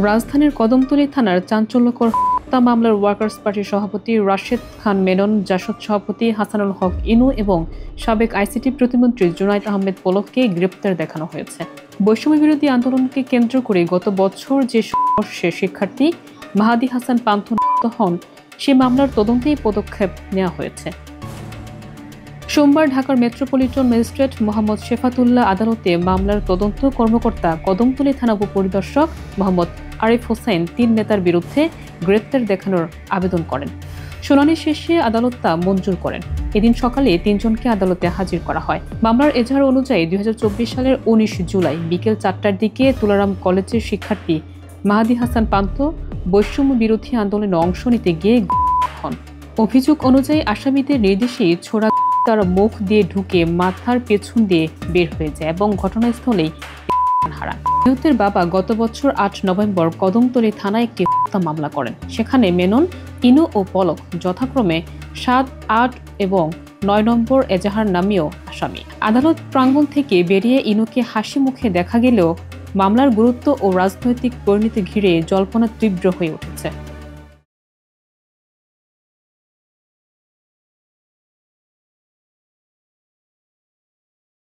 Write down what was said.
রাজধানীর কদমতলী থানার চাঞ্চল্যকর হত্যা মামলার ওয়ার্কার্স পার্টির সভাপতি রাশেদ খান মেনন, জাসদ সভাপতি হাসানুল হক ইনু এবং সাবেক আইসিটি প্রতিমন্ত্রী জুনায়েদ আহমেদ পলককে গ্রেপ্তার দেখানো হয়েছে। বৈষম্য বিরোধী আন্দোলনকে কেন্দ্র করে গত বছর যে সংঘর্ষে শিক্ষার্থী মাহাদি হাসান পান্থ নিহত হন, সে মামলার তদন্তেই পদক্ষেপ নেওয়া হয়েছে। সোমবার ঢাকার মেট্রোপলিটন ম্যাজিস্ট্রেট মোহাম্মদ শেফাতুল্লাহ আদালতে মামলার তদন্ত কর্মকর্তা কদমতলী থানা উপপরিদর্শক মোহাম্মদ আরিফ হোসেন ৩ নেতার বিরুদ্ধে গ্রেপ্তার দেখানোর আবেদন করেন। শুনানি শেষে আদালত তা মঞ্জুর করেন। এদিন সকালে ৩ জনকে আদালতে হাজির করা হয়। মামলার এজাহার অনুযায়ী ২০২৪ সালের ১৯ জুলাই বিকেল ৪টার দিকে তুলারাম কলেজের শিক্ষার্থী মাহাদি হাসান পান্থ বৈষম্য বিরোধী আন্দোলনে অংশ নিতে গিয়ে হন। অভিযোগ অনুযায়ী আসামিদের নির্দেশেই ছোড়া তার মুখ দিয়ে ঢুকে মাথার পেছন দিয়ে বের হয়ে যায় এবং ঘটনাস্থলেই হারান। নিহতের বাবা গত বছর ৮ নভেম্বর কদমতলী থানায় একটি হত্যা মামলা করেন। সেখানে মেনন, ইনু ও পলক যথাক্রমে ৭, ৮ এবং ৯ নম্বর এজাহার নামীয় আসামি। আদালত প্রাঙ্গণ থেকে বেরিয়ে ইনুকে হাসি মুখে দেখা গেলেও মামলার গুরুত্ব ও রাজনৈতিক পরিণতি ঘিরে জল্পনা তীব্র হয়ে উঠেছে।